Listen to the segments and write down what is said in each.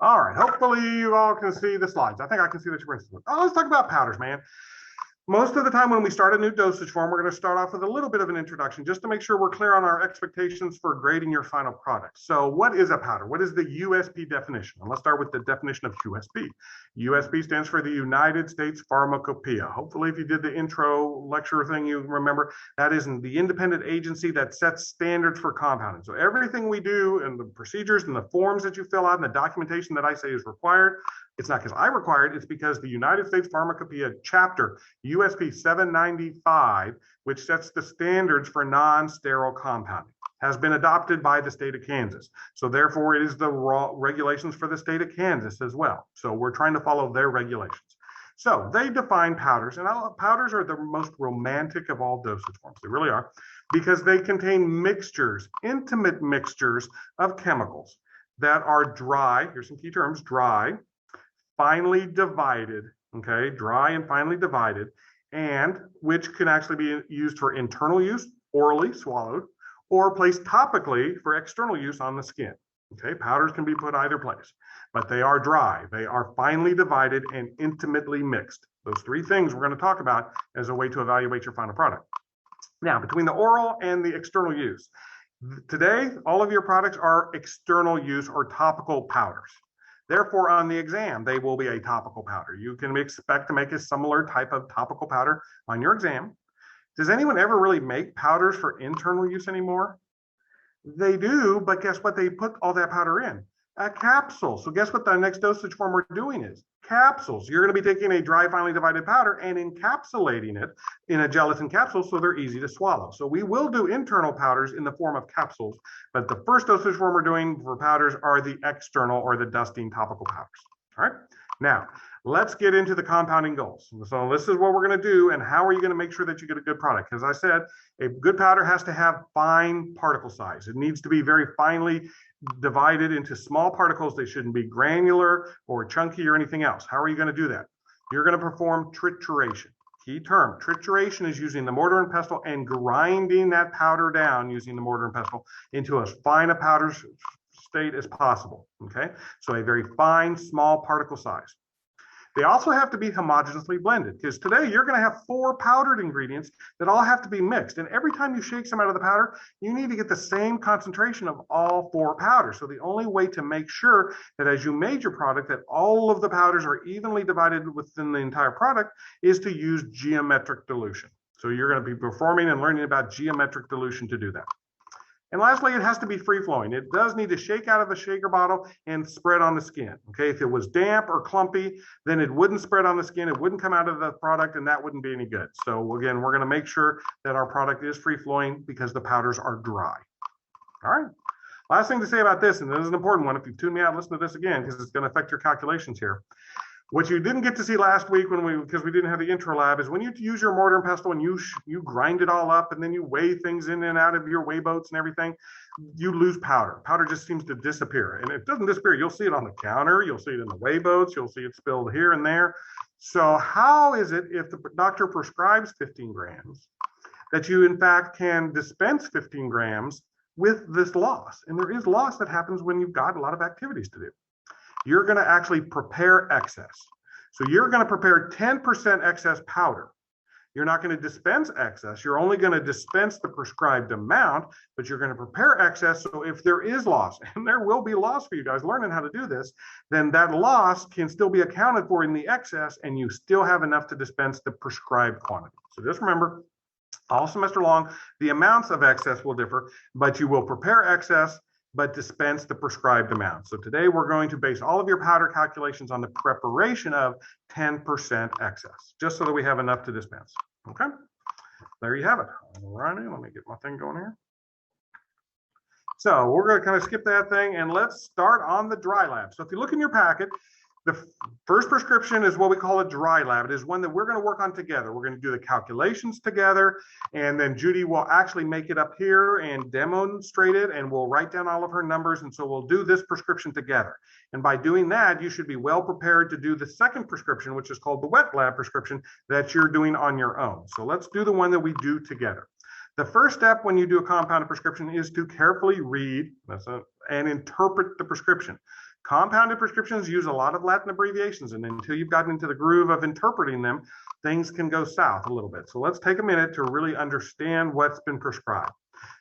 All right, hopefully you all can see the slides. I think I can see that you're. Oh, let's talk about powders, man. Most of the time when we start a new dosage form, we're going to start off with a little bit of an introduction just to make sure we're clear on our expectations for grading your final product. So what is a powder? What is the USP definition? And let's start with the definition of USP. USP stands for the United States Pharmacopoeia. Hopefully if you did the intro lecture thing, you remember that is the independent agency that sets standards for compounding. So everything we do and the procedures and the forms that you fill out and the documentation that I say is required, it's not because I require it, it's because the United States Pharmacopoeia chapter, USP 795, which sets the standards for non-sterile compounding, has been adopted by the state of Kansas. So therefore, it is the regulations for the state of Kansas as well. So we're trying to follow their regulations. So they define powders, and powders are the most romantic of all dosage forms. They really are, because they contain mixtures, intimate mixtures of chemicals that are dry. Here's some key terms: dry, finely divided, okay, dry and finely divided, and which can actually be used for internal use, orally swallowed, or placed topically for external use on the skin. Okay, powders can be put either place, but they are dry, they are finely divided, and intimately mixed. Those three things we're going to talk about as a way to evaluate your final product. Now, between the oral and the external use, today, all of your products are external use or topical powders. Therefore, on the exam, they will be a topical powder. You can expect to make a similar type of topical powder on your exam. Does anyone ever really make powders for internal use anymore? They do, but guess what they put all that powder in? A capsule. So guess what the next dosage form we're doing is? Capsules. You're going to be taking a dry, finely divided powder and encapsulating it in a gelatin capsule so they're easy to swallow. So we will do internal powders in the form of capsules, but the first dosage form we're doing for powders are the external or the dusting topical powders. All right. Now, let's get into the compounding goals. So this is what we're going to do, and how are you going to make sure that you get a good product? As I said, a good powder has to have fine particle size. It needs to be very finely divided into small particles. They shouldn't be granular or chunky or anything else. How are you going to do that? You're going to perform trituration. Key term, trituration is using the mortar and pestle and grinding that powder down using the mortar and pestle into as fine a powder state as possible. Okay, so a very fine, small particle size. They also have to be homogeneously blended, because today you're going to have 4 powdered ingredients that all have to be mixed. And every time you shake some out of the powder, you need to get the same concentration of all 4 powders. So the only way to make sure that as you made your product, that all of the powders are evenly divided within the entire product is to use geometric dilution. So you're going to be performing and learning about geometric dilution to do that. And lastly, it has to be free-flowing. It does need to shake out of a shaker bottle and spread on the skin. Okay, if it was damp or clumpy, then it wouldn't spread on the skin, it wouldn't come out of the product, and that wouldn't be any good. So again, we're going to make sure that our product is free-flowing because the powders are dry. All right. Last thing to say about this, and this is an important one, if you tune me out, listen to this again, because it's going to affect your calculations here. What you didn't get to see last week because we didn't have the intro lab, is when you use your mortar and pestle and you grind it all up and then you weigh things in and out of your weigh boats and everything, you lose powder. Powder just seems to disappear, and it doesn't disappear. You'll see it on the counter, you'll see it in the weigh boats, you'll see it spilled here and there. So how is it, if the doctor prescribes 15 grams, that you in fact can dispense 15 grams with this loss? And there is loss that happens when you've got a lot of activities to do. You're going to actually prepare excess. So you're going to prepare 10% excess powder. You're not going to dispense excess. You're only going to dispense the prescribed amount, but you're going to prepare excess. So if there is loss, and there will be loss for you guys learning how to do this, then that loss can still be accounted for in the excess, and you still have enough to dispense the prescribed quantity. So just remember, all semester long, the amounts of excess will differ, but you will prepare excess but dispense the prescribed amount. So today we're going to base all of your powder calculations on the preparation of 10% excess, just so that we have enough to dispense. Okay, there you have it. All right, let me get my thing going here. So we're going to kind of skip that thing and let's start on the dry lab. So if you look in your packet, the first prescription is what we call a dry lab. It is one that we're going to work on together. We're going to do the calculations together, and then Judy will actually make it up here and demonstrate it, and we'll write down all of her numbers, and so we'll do this prescription together. And by doing that, you should be well prepared to do the second prescription, which is called the wet lab prescription, that you're doing on your own. So let's do the one that we do together. The first step when you do a compounded prescription is to carefully read and interpret the prescription. Compounded prescriptions use a lot of Latin abbreviations, and until you've gotten into the groove of interpreting them, things can go south a little bit. So let's take a minute to really understand what's been prescribed.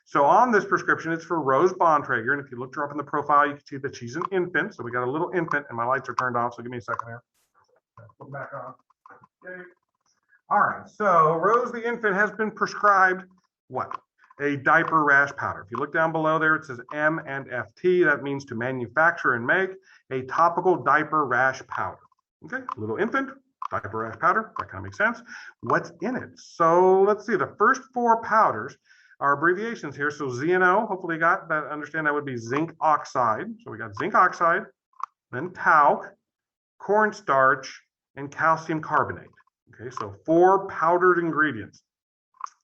So on this prescription, it's for Rose Bontrager, and if you looked her up in the profile, you can see that she's an infant. So we got a little infant, and my lights are turned off, so give me a second here. Put them back on. Okay. All right, so Rose the infant has been prescribed what? A diaper rash powder. If you look down below there, it says M and FT. That means to manufacture and make a topical diaper rash powder. Okay, little infant, diaper rash powder. That kind of makes sense. What's in it? So let's see. The first 4 powders are abbreviations here. So ZNO, hopefully you got that. Understand that would be zinc oxide. So we got zinc oxide, then talc, cornstarch, and calcium carbonate. Okay, so 4 powdered ingredients.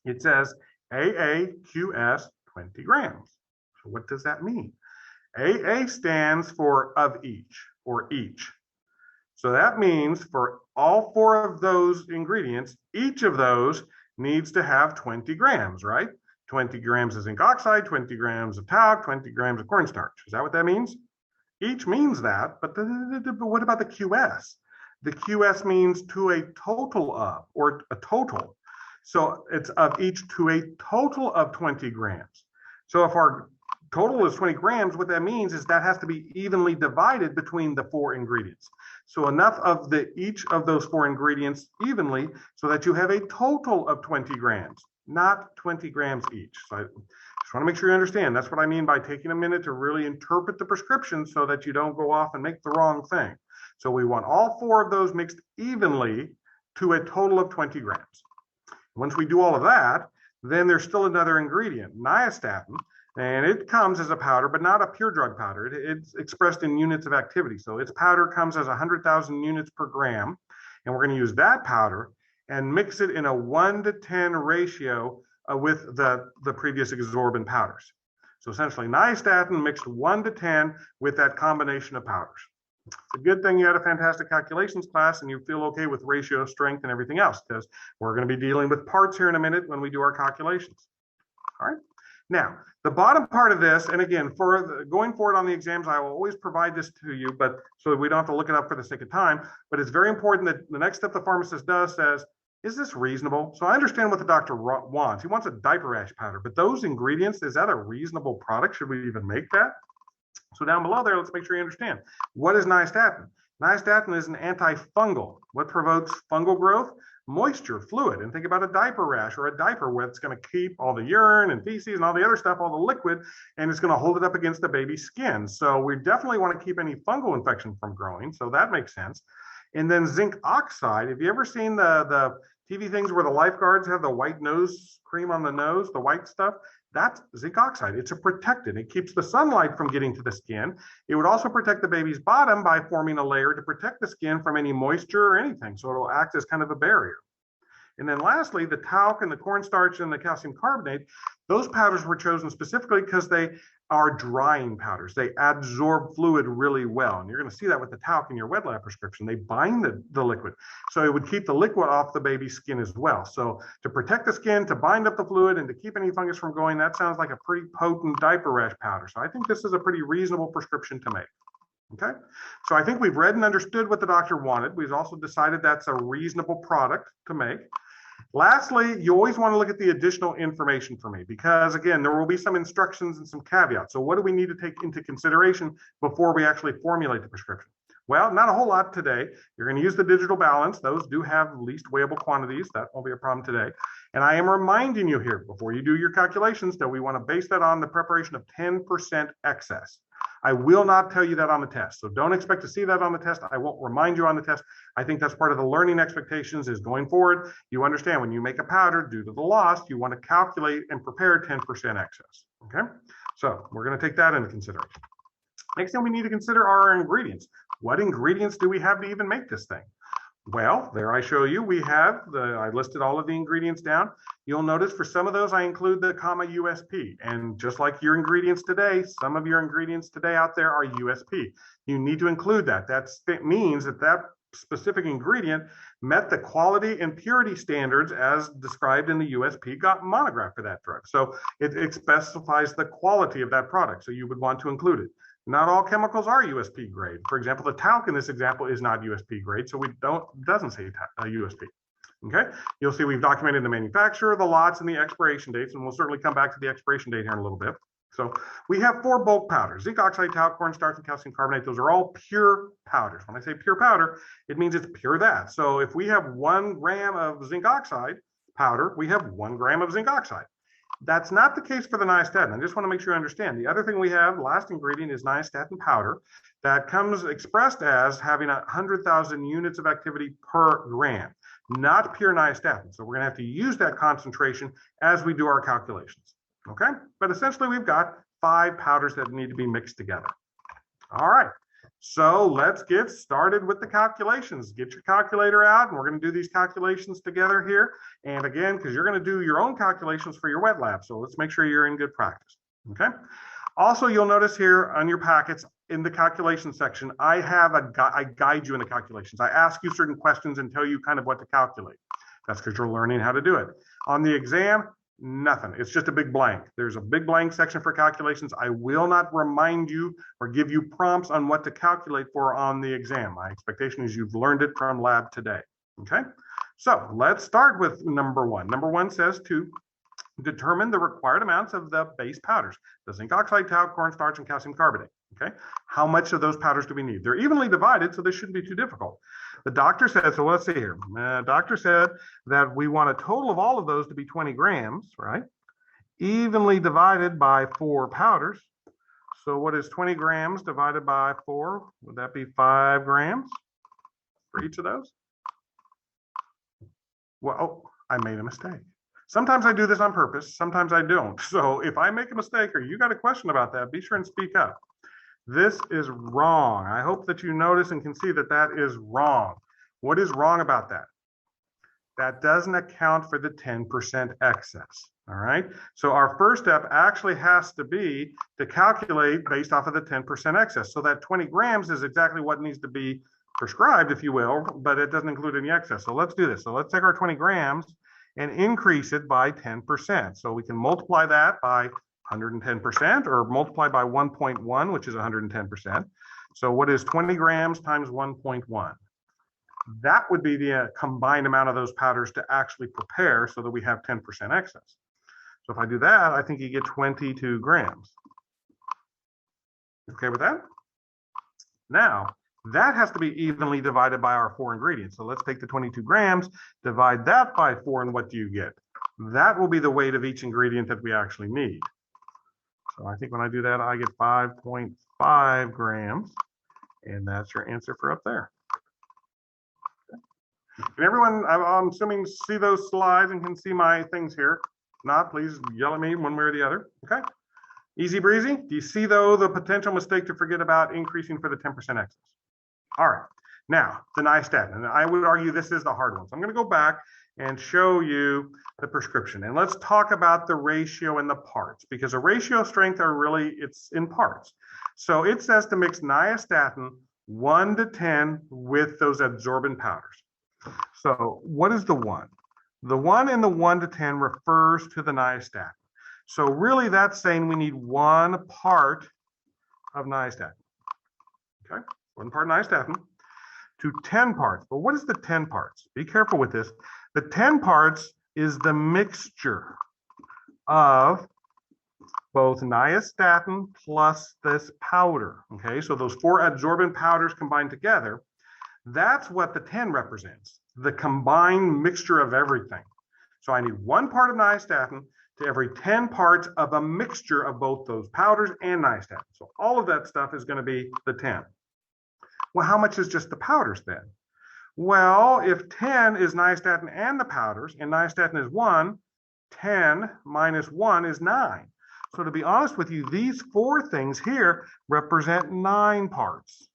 It says AAQS 20 grams. So what does that mean? AA stands for of each or each. So that means for all 4 of those ingredients, each of those needs to have 20 grams, right? 20 grams of zinc oxide, 20 grams of talc, 20 grams of cornstarch. Is that what that means? Each means that, but what about the QS? The QS means to a total of, or a total. So it's of each to a total of 20 grams. So if our total is 20 grams, what that means is that has to be evenly divided between the 4 ingredients. So enough of each of those 4 ingredients evenly so that you have a total of 20 grams, not 20 grams each. So I just want to make sure you understand. That's what I mean by taking a minute to really interpret the prescription so that you don't go off and make the wrong thing. So we want all 4 of those mixed evenly to a total of 20 grams. Once we do all of that, then there's still another ingredient, nystatin, and it comes as a powder, but not a pure drug powder. It's expressed in units of activity. So its powder comes as 100,000 units per gram, and we're going to use that powder and mix it in a 1-to-10 ratio with the previous absorbent powders. So essentially, nystatin mixed 1-to-10 with that combination of powders. It's a good thing you had a fantastic calculations class and you feel okay with ratio, strength, and everything else, because we're going to be dealing with parts here in a minute when we do our calculations. All right. Now, the bottom part of this, and again, going forward on the exams, I will always provide this to you, but so we don't have to look it up for the sake of time. But it's very important that the next step the pharmacist does says, is this reasonable? So I understand what the doctor wants. He wants a diaper rash powder, but those ingredients, is that a reasonable product? Should we even make that? So down below there, let's make sure you understand. What is nystatin? Nystatin is an antifungal. What provokes fungal growth? Moisture, fluid. And think about a diaper rash or a diaper where it's going to keep all the urine and feces and all the other stuff, all the liquid, and it's going to hold it up against the baby's skin. So we definitely want to keep any fungal infection from growing. So that makes sense. And then zinc oxide. Have you ever seen the TV things where the lifeguards have the white nose cream on the nose, the white stuff? That's zinc oxide. It's a protectant. It keeps the sunlight from getting to the skin. It would also protect the baby's bottom by forming a layer to protect the skin from any moisture or anything. So it'll act as kind of a barrier. And then lastly, the talc and the cornstarch and the calcium carbonate, those powders were chosen specifically because they are drying powders. They absorb fluid really well. And you're going to see that with the talc in your wet lab prescription. They bind the liquid. So it would keep the liquid off the baby's skin as well. So to protect the skin, to bind up the fluid, and to keep any fungus from going, that sounds like a pretty potent diaper rash powder. So I think this is a pretty reasonable prescription to make. Okay, so I think we've read and understood what the doctor wanted. We've also decided that's a reasonable product to make. Lastly, you always want to look at the additional information for me because, again, there will be some instructions and some caveats. So what do we need to take into consideration before we actually formulate the prescription? Well, not a whole lot today. You're going to use the digital balance. Those do have least weighable quantities. That won't be a problem today. And I am reminding you here, before you do your calculations, that we want to base that on the preparation of 10% excess. I will not tell you that on the test. So don't expect to see that on the test. I won't remind you on the test. I think that's part of the learning expectations is going forward. You understand when you make a powder due to the loss, you want to calculate and prepare 10% excess. Okay, so we're going to take that into consideration. Next thing we need to consider are our ingredients. What ingredients do we have to even make this thing? Well, there I show you, I listed all of the ingredients down. You'll notice for some of those, I include the comma USP. And just like your ingredients today, some of your ingredients today out there are USP. You need to include that. That means that that specific ingredient met the quality and purity standards as described in the USP monograph for that drug. So it specifies the quality of that product. So you would want to include it. Not all chemicals are USP grade. For example, the talc in this example is not USP grade, so doesn't say USP. Okay, you'll see we've documented the manufacturer, the lots, and the expiration dates, and we'll certainly come back to the expiration date here in a little bit. So we have 4 bulk powders: zinc oxide, talc, cornstarch, and calcium carbonate. Those are all pure powders. When I say pure powder, it means it's pure that. So if we have 1 gram of zinc oxide powder, we have 1 gram of zinc oxide. That's not the case for the nystatin. I just want to make sure you understand. The other thing we have, last ingredient, is nystatin powder that comes expressed as having 100,000 units of activity per gram, not pure nystatin. So we're going to have to use that concentration as we do our calculations. Okay, but essentially we've got 5 powders that need to be mixed together. All right, so let's get started with the calculations. Get your calculator out, and we're going to do these calculations together here. And again, because you're going to do your own calculations for your wet lab, so let's make sure you're in good practice. Okay. Also, you'll notice here on your packets in the calculation section, I guide you in the calculations. I ask you certain questions and tell you kind of what to calculate. That's because you're learning how to do it. On the exam, nothing. It's just a big blank. There's a big blank section for calculations. I will not remind you or give you prompts on what to calculate for on the exam. My expectation is you've learned it from lab today. Okay, so let's start with number 1. Number 1 says to determine the required amounts of the base powders: the zinc oxide, talc, cornstarch, and calcium carbonate. Okay, how much of those powders do we need? They're evenly divided, so this shouldn't be too difficult. The doctor said, so let's see here. Doctor said that we want a total of all of those to be 20 grams, right? Evenly divided by 4 powders. So what is 20 grams divided by 4? Would that be 5 grams for each of those? Well, oh, I made a mistake. Sometimes I do this on purpose, sometimes I don't. So if I make a mistake or you got a question about that, be sure and speak up. This is wrong. I hope that you notice and can see that that is wrong. What is wrong about that? That doesn't account for the 10% excess. All right. So our first step actually has to be to calculate based off of the 10% excess. So that 20 grams is exactly what needs to be prescribed, if you will, but it doesn't include any excess. So let's do this. So let's take our 20 grams and increase it by 10%. So we can multiply that by 110% or multiply by 1.1, which is 110%. So what is 20 grams times 1.1? That would be the combined amount of those powders to actually prepare so that we have 10% excess. So if I do that, I think you get 22 grams. Okay with that? Now, that has to be evenly divided by our 4 ingredients. So let's take the 22 grams, divide that by 4, and what do you get? That will be the weight of each ingredient that we actually need. So I think when I do that, I get 5.5 grams, and that's your answer for up there. Can everyone, I'm assuming, see those slides and can see my things here? If not, please yell at me one way or the other. Okay, easy breezy. Do you see, though, the potential mistake to forget about increasing for the 10% excess? All right, now the nystatin, and I would argue this is the hard one. So I'm going to go back and show you the prescription, and let's talk about the ratio and the parts, because a ratio strength are really, it's in parts. So it says to mix nystatin 1 to 10 with those absorbent powders. So what is the 1? The 1 in the 1 to 10 refers to the nystatin. So really that's saying we need 1 part of nystatin. Okay, 1 part nystatin to 10 parts. But what is the 10 parts? Be careful with this. The 10 parts is the mixture of both nystatin plus this powder. Okay, so those 4 adsorbent powders combined together, that's what the 10 represents, the combined mixture of everything. So I need 1 part of nystatin to every 10 parts of a mixture of both those powders and nystatin. So all of that stuff is going to be the 10. Well, how much is just the powders then? Well, if 10 is nystatin and the powders, and nystatin is 1, 10 minus 1 is 9. So to be honest with you, these 4 things here represent 9 parts.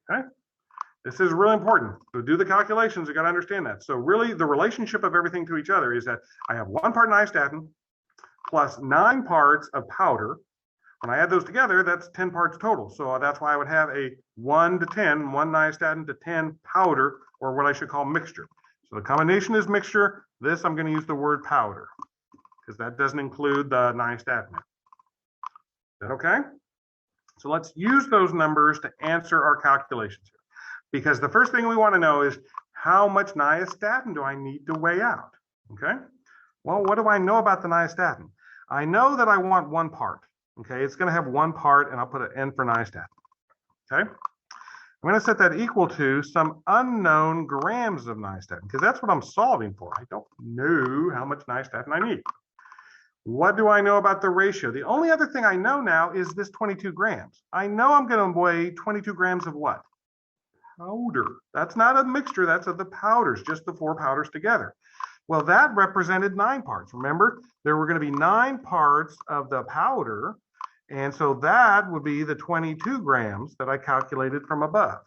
Okay? This is really important. To do the calculations, you got to understand that. So really, the relationship of everything to each other is that I have 1 part nystatin plus 9 parts of powder. When I add those together, that's 10 parts total. So that's why I would have a 1 to 10, 1 nystatin to 10 powder, or what I should call mixture. So the combination is mixture. This, I'm going to use the word powder, because that doesn't include the nystatin. Is that okay? So let's use those numbers to answer our calculations here. Because the first thing we want to know is how much nystatin do I need to weigh out? Okay. Well, what do I know about the nystatin? I know that I want 1 part. Okay. It's going to have 1 part, and I'll put an N for nystatin. Okay. I'm going to set that equal to some unknown grams of nystatin because that's what I'm solving for. I don't know how much nystatin I need. What do I know about the ratio? The only other thing I know now is this 22 grams. I know I'm going to weigh 22 grams of what? Powder. That's not a mixture. That's of the powders, just the 4 powders together. Well, that represented 9 parts. Remember, there were going to be 9 parts of the powder. And so that would be the 22 grams that I calculated from above.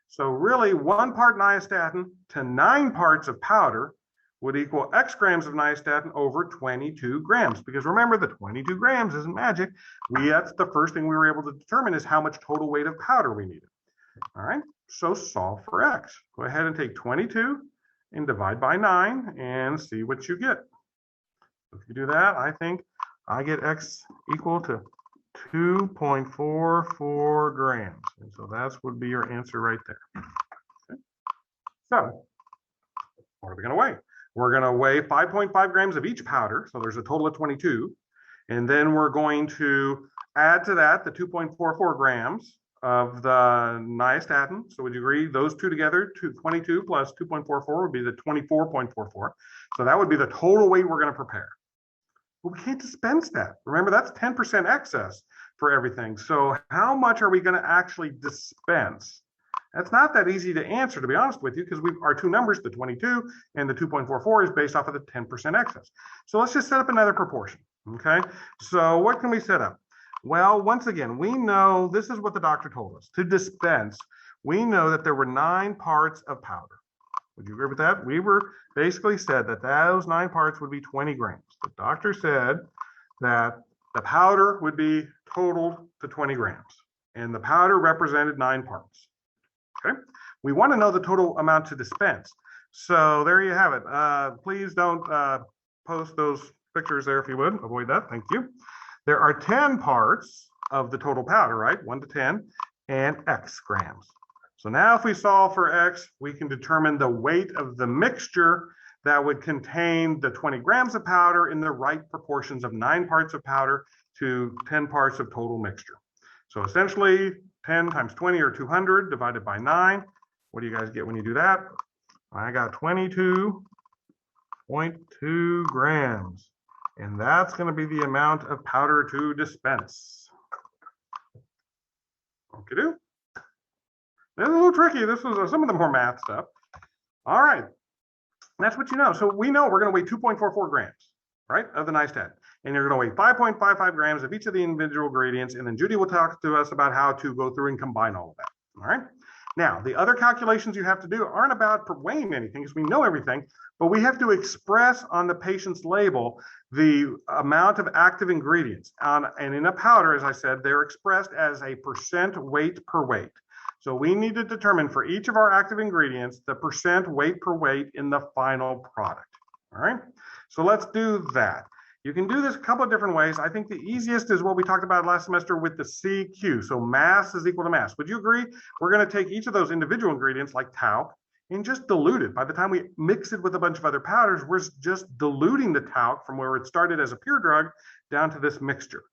So really 1 part nystatin to 9 parts of powder would equal X grams of nystatin over 22 grams. Because remember, the 22 grams isn't magic. That's the first thing we were able to determine is how much total weight of powder we needed. All right, so solve for X. Go ahead and take 22 and divide by 9 and see what you get. If you do that, I think I get X equal to 2.44 grams. And so that would be your answer right there. Okay. So what are we going to weigh? We're going to weigh 5.5 grams of each powder. So there's a total of 22. And then we're going to add to that the 2.44 grams of the nystatin. So would you agree those two together, 22 plus 2.44 would be the 24.44. So that would be the total weight we're going to prepare. But we can't dispense that. Remember, that's 10% excess for everything. So how much are we going to actually dispense? That's not that easy to answer, to be honest with you, because our 2 numbers, the 22 and the 2.44, is based off of the 10% excess. So let's just set up another proportion, okay? So what can we set up? Well, once again, we know this is what the doctor told us. To dispense, we know that there were 9 parts of powder. Would you agree with that? We were basically said that those 9 parts would be 20 grams. The doctor said that the powder would be totaled to 20 grams, and the powder represented 9 parts. Okay, we want to know the total amount to dispense. So there you have it. Please don't post those pictures there if you would. Avoid that. Thank you. There are 10 parts of the total powder, right? 1 to 10, and X grams. So now if we solve for X, we can determine the weight of the mixture that would contain the 20 grams of powder in the right proportions of 9 parts of powder to 10 parts of total mixture. So essentially 10 times 20 or 200 divided by 9. What do you guys get when you do that? I got 22.2 grams. And that's going to be the amount of powder to dispense. Okay, do. This is a little tricky. This was some of the more math stuff. All right. That's what you know. So we know we're going to weigh 2.44 grams, right, of the nystatin. And you're going to weigh 5.55 grams of each of the individual ingredients. And then Judy will talk to us about how to go through and combine all of that. All right. Now, the other calculations you have to do aren't about weighing anything because we know everything, but we have to express on the patient's label the amount of active ingredients. And in a powder, as I said, they're expressed as a % weight per weight. So we need to determine for each of our active ingredients the % weight per weight in the final product. All right, so let's do that. You can do this a couple of different ways. I think the easiest is what we talked about last semester with the CQ. So mass is equal to mass. Would you agree? We're going to take each of those individual ingredients like talc and just dilute it. By the time we mix it with a bunch of other powders, we're just diluting the talc from where it started as a pure drug down to this mixture.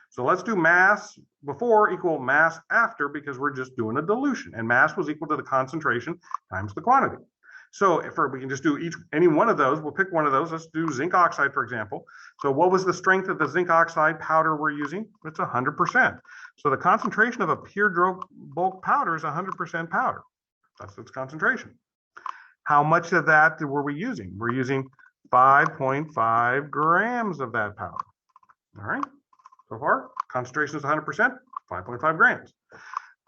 So let's do mass before equal mass after because we're just doing a dilution. And mass was equal to the concentration times the quantity. So we can just do any one of those. We'll pick one of those. Let's do zinc oxide, for example. So what was the strength of the zinc oxide powder we're using? It's 100%. So the concentration of a pure bulk powder is 100% powder. That's its concentration. How much of that were we using? We're using 5.5 grams of that powder. All right. So far, concentration is 100%, 5.5 grams.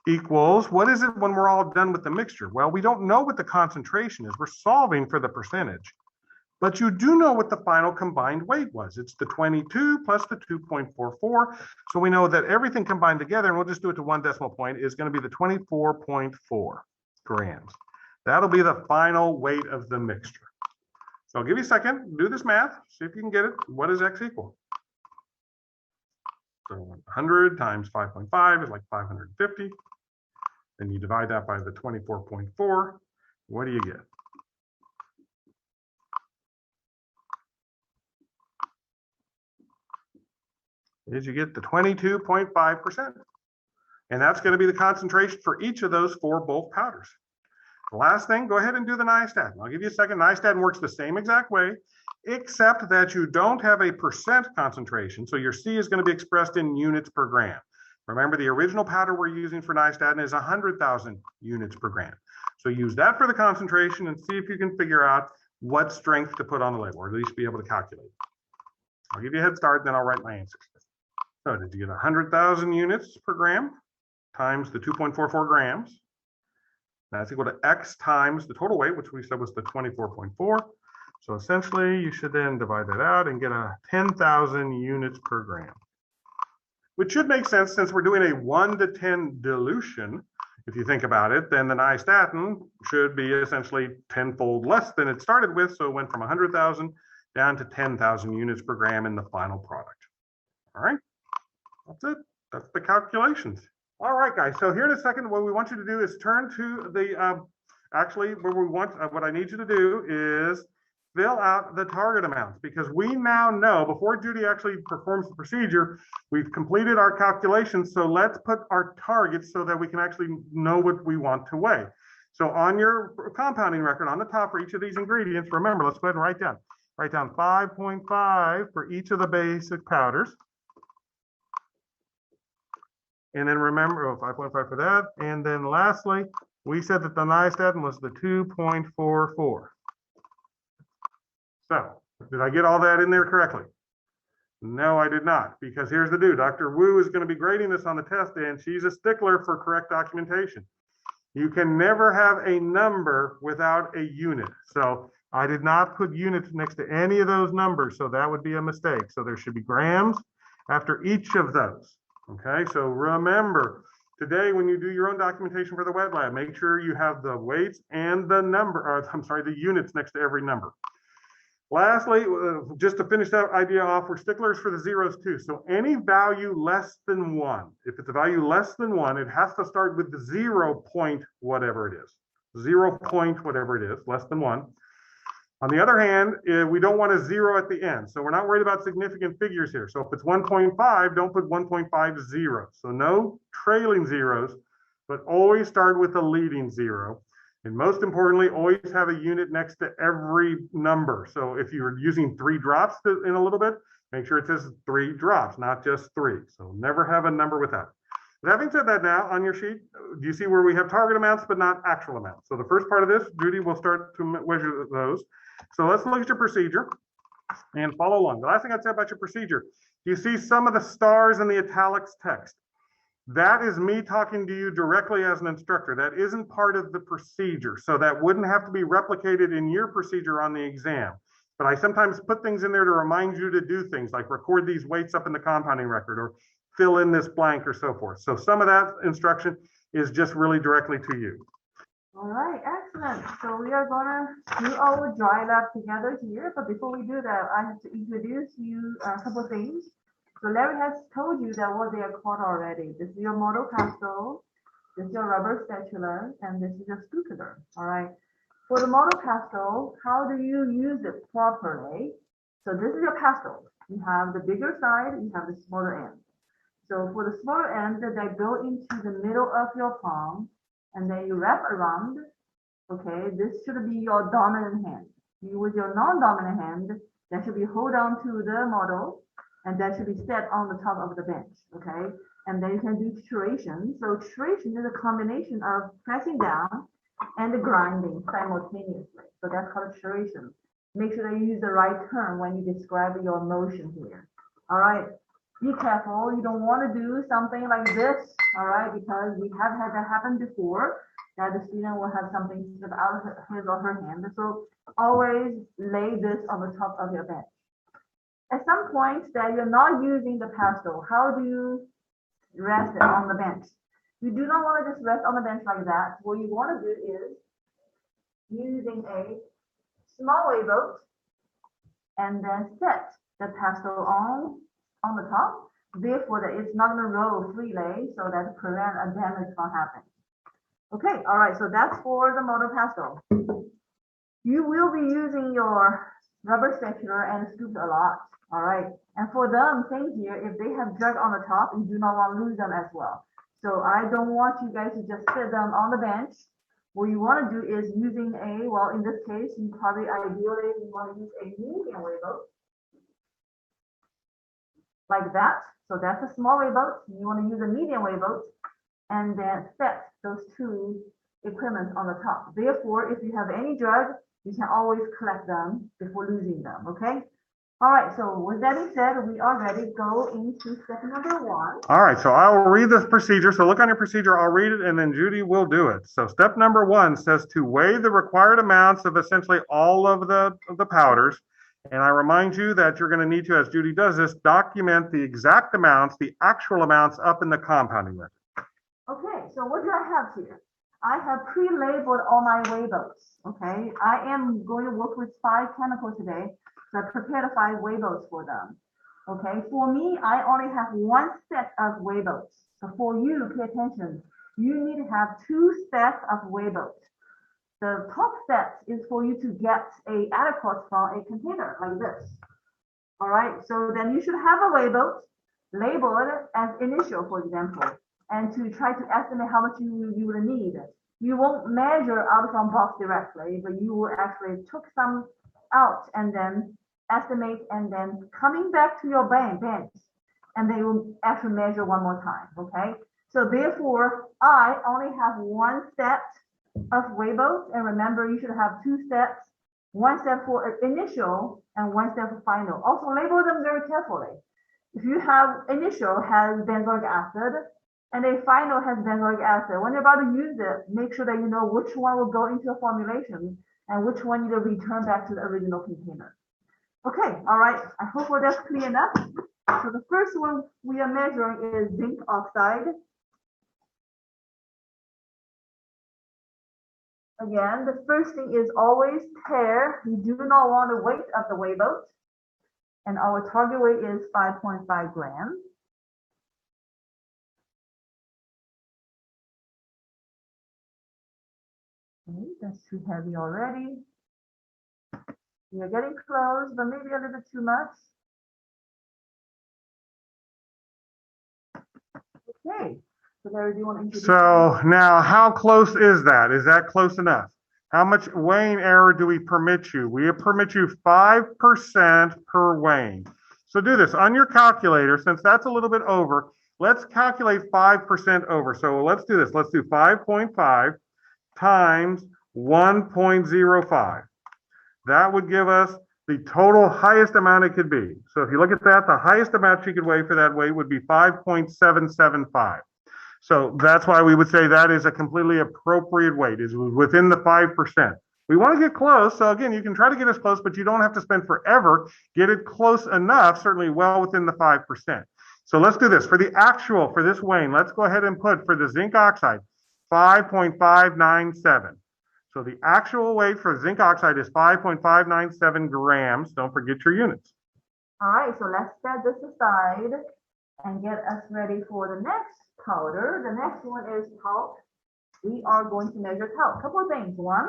Equals, what is it when we're all done with the mixture? Well, we don't know what the concentration is. We're solving for the percentage. But you do know what the final combined weight was. It's the 22 plus the 2.44. So we know that everything combined together, and we'll just do it to 1 decimal point, is going to be the 24.4 grams. That'll be the final weight of the mixture. So I'll give you a second, do this math, see if you can get it. What does X equal? So 100 times 5.5 is like 550. Then you divide that by the 24.4. What do you get? Is you get the 22.5%. And that's going to be the concentration for each of those 4 bulk powders. The last thing, go ahead and do the nystatin. I'll give you a second. Nystatin works the same exact way, except that you don't have a percent concentration. So your C is going to be expressed in units per gram. Remember, the original powder we're using for nystatin is 100,000 units per gram. So use that for the concentration and see if you can figure out what strength to put on the label, or at least be able to calculate. I'll give you a head start, then I'll write my answers. So did you get 100,000 units per gram times the 2.44 grams? That's equal to X times the total weight, which we said was the 24.4. So essentially, you should then divide that out and get a 10,000 units per gram, which should make sense since we're doing a 1 to 10 dilution. If you think about it, then the nystatin should be essentially 10-fold less than it started with. So it went from 100,000 down to 10,000 units per gram in the final product. All right, that's it. That's the calculations. All right, guys. So here in a second, what we want you to do is turn to the, what I need you to do is fill out the target amounts, because we now know, before Judy actually performs the procedure, we've completed our calculations. So let's put our targets so that we can actually know what we want to weigh. So on your compounding record, on the top for each of these ingredients, remember, let's go ahead and write down 5.5 for each of the basic powders. And then remember, 5.5 for that. And then lastly, we said that the nystatin was the 2.44. So did I get all that in there correctly? No, I did not, because here's the deal. Dr. Wu is going to be grading this on the test, and she's a stickler for correct documentation. You can never have a number without a unit. So I did not put units next to any of those numbers, so that would be a mistake. So there should be grams after each of those. Okay, so remember, today when you do your own documentation for the wet lab, make sure you have the weights and the the units next to every number. Lastly, just to finish that idea off, we're sticklers for the zeros too. So any value less than 1, if it's a value less than 1, it has to start with the 0 point whatever it is. 0 point whatever it is, less than 1. On the other hand, we don't want a 0 at the end. So we're not worried about significant figures here. So if it's 1.5, don't put 1.50. So no trailing zeros, but always start with a leading 0. And most importantly, always have a unit next to every number. So if you're using 3 drops in a little bit, make sure it says 3 drops, not just 3. So never have a number with that. But having said that, now on your sheet, do you see where we have target amounts but not actual amounts? So the first part of this, Judy will start to measure those. So let's look at your procedure and follow along. The last thing I'd say about your procedure, you see some of the stars in the italics text. That is me talking to you directly as an instructor. That isn't part of the procedure. So that wouldn't have to be replicated in your procedure on the exam. But I sometimes put things in there to remind you to do things like record these weights up in the compounding record or fill in this blank or so forth. So some of that instruction is just really directly to you. All right, excellent. So we are gonna do our dry lab together here. But before we do that, I have to introduce you a couple of things. So Larry has told you that what they are called already. This is your model pestle, this is your rubber spatula, and this is your scoopler. All right. For the model pestle, how do you use it properly? So this is your pestle. You have the bigger side, you have the smaller end. So for the smaller end, they go into the middle of your palm, and then you wrap around. Okay, this should be your dominant hand. You with your non-dominant hand, that should be hold on to the model, and that should be set on the top of the bench. Okay, and then you can do trituration. So trituration is a combination of pressing down and grinding simultaneously. So that's called trituration. Make sure that you use the right term when you describe your motion here. All right. Be careful, you don't want to do something like this, all right, because we have had that happen before, that the student will have something slip out of his or her hand. So always lay this on the top of your bench. At some point that you're not using the pestle, how do you rest it on the bench? You do not want to just rest on the bench like that. What you want to do is using a small weight boat and then set the pestle on the top, Therefore, that it's not gonna roll freely, so that prevent a damage from happening. Okay, all right, so that's for the motor pestle. You will be using your rubber spatula and scoops a lot, all right? And for them, same here, if they have drug on the top, you do not want to lose them as well. So I don't want you guys to just sit them on the bench. What you want to do is using well, in this case, you probably ideally you want to use a medium wave boat. Like that. So that's a small wave boat. You want to use a medium wave boat and then set those two equipment on the top. Therefore, if you have any drug, you can always collect them before losing them, okay? All right, so with that being said, we are ready to go into step number 1. All right, so I will read this procedure. So look on your procedure, I'll read it, and then Judy will do it. So step number 1 says to weigh the required amounts of essentially all of the powders. And I remind you that you're going to need to, as Judy does this, document the exact amounts, the actual amounts up in the compounding record. Okay, so what do I have here? I have pre-labeled all my whey boats, okay? I am going to work with 5 chemicals today, so I prepared 5 whey boats for them, okay? For me, I only have 1 set of whey boats. So for you, pay attention. You need to have 2 sets of whey boats. The top set is for you to get a aliquot from a container like this, all right? So then you should have a whey boat labeled as initial, for example, and to try to estimate how much you will need. You won't measure out from box directly, but you will actually took some out and then estimate and then coming back to your bench, and they will actually measure one more time, okay? So therefore, I only have 1 set of whey boats, and remember, you should have 2 sets, 1 set for initial and 1 set for final. Also label them very carefully. If you have initial has benzoic acid, and a final has benzoic acid. When you're about to use it, make sure that you know which one will go into a formulation and which one you will return back to the original container. Okay, all right, I hope that's clear enough. So the first one we are measuring is zinc oxide. Again, the first thing is always tare. You do not want the weight of the whey boat. And our target weight is 5.5 grams. Okay, that's too heavy already. We are getting close, but maybe a little bit too much. Okay, so Larry, do you want to introduce? So now, how close is that? Is that close enough? How much weighing error do we permit you? We permit you 5% per weighing. So do this on your calculator. Since that's a little bit over, let's calculate 5% over. So let's do this. Let's do 5.5 times 1.05. That would give us the total highest amount it could be. So if you look at that, the highest amount you could weigh for that weight would be 5.775. So that's why we would say that is a completely appropriate weight, is within the 5%. We want to get close. So again, you can try to get as close, but you don't have to spend forever. Get it close enough, certainly well within the 5%. So let's do this. For the actual, for this weighing, let's go ahead and put for the zinc oxide, 5.597. So the actual weight for zinc oxide is 5.597 grams. Don't forget your units. All right, so let's set this aside and get us ready for the next powder. The next one is talc. We are going to measure talc. Couple of things. One,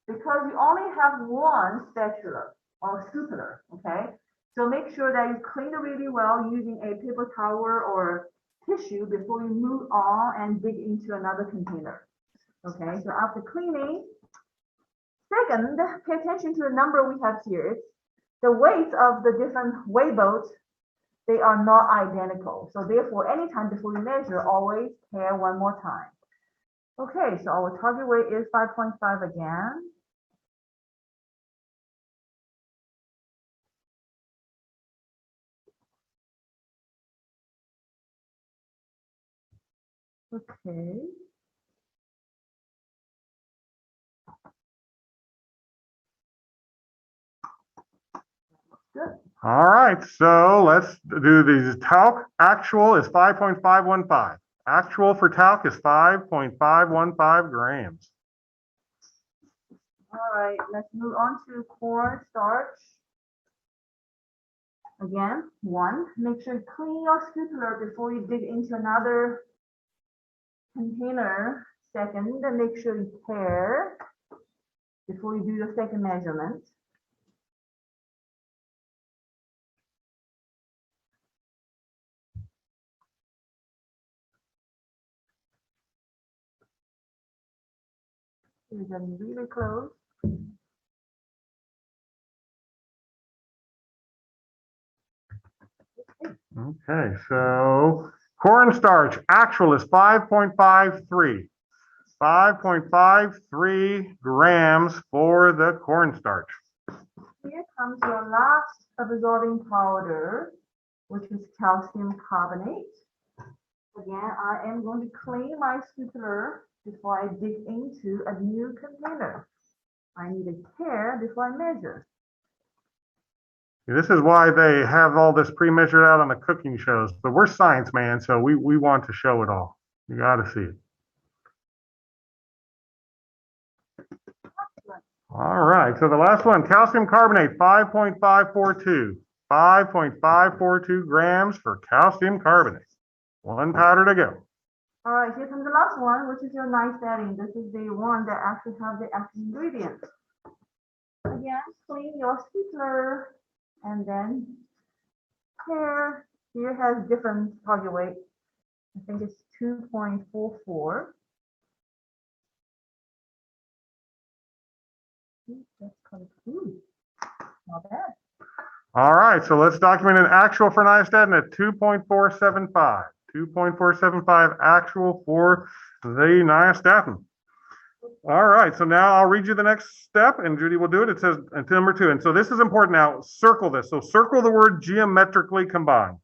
because you only have 1 spatula or scoopler, okay? So make sure that you clean it really well using a paper towel or tissue before you move on and dig into another container. Okay, so after cleaning, second, pay attention to the number we have here. The weight of the different whey boats, they are not identical. So therefore, anytime before you measure, always pair one more time. Okay, so our target weight is 5.5 again. Okay. Good. All right, so let's do the talc. Actual is 5.515. Actual for talc is 5.515 grams. All right, let's move on to corn starch. Again, one, make sure you clean your scupular before you dig into another container. Second, make sure you pair before you do your second measurement. You're getting really close. Okay, so cornstarch actual is 5.53. 5.53 grams for the cornstarch. Here comes your last absorbing powder, which is calcium carbonate. Again, I am going to clean my scupular before I dig into a new container. I need a pair before I measure. This is why they have all this pre-measured out on the cooking shows, but we're science, man, so we want to show it all. You got to see it. All right, so the last one, calcium carbonate, 5.542. 5.542 grams for calcium carbonate. One powder to go. All right, here comes the last one, which is your nice setting. This is the one that actually has the active ingredients. Again, clean your scupular and then pair. Here has different target weight. I think it's 2.44. That's kind of cool. Not bad. All right, so let's document an actual for nystatin at 2.475. 2.475 actual for the nystatin. All right, so now I'll read you the next step, and Judy will do it. It says number 2. And so this is important now. Circle this. So circle the word geometrically combine.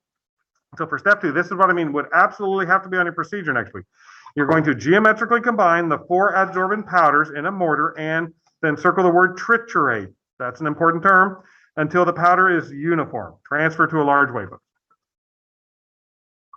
So for step 2, this is what I mean would absolutely have to be on your procedure next week. You're going to geometrically combine the 4 adsorbent powders in a mortar and then circle the word triturate. That's an important term until the powder is uniform. Transfer to a large wafer.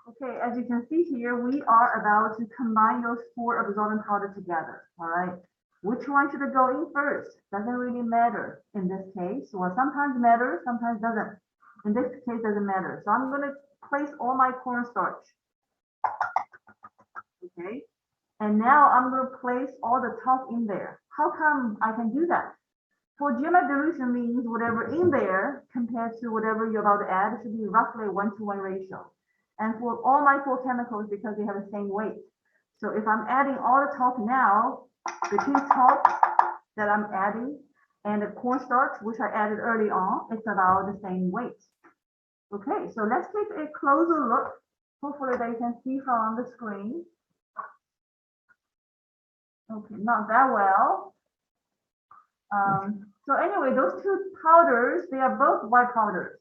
Okay, as you can see here, we are about to combine those 4 absorbent powders together, all right? Which one should go in first? Doesn't really matter in this case. Well, sometimes matters, sometimes doesn't. In this case, doesn't matter. So I'm going to place all my cornstarch. Okay, and now I'm going to place all the talc in there. How come I can do that? For geometric dilution means whatever in there compared to whatever you're about to add should be roughly 1-to-1 ratio. And for all my 4 chemicals, because they have the same weight. So if I'm adding all the talc now, between talc that I'm adding and the cornstarch, which I added early on, it's about the same weight. Okay, so let's take a closer look. Hopefully they can see from the screen. Okay, not that well. So anyway, those 2 powders, they are both white powders,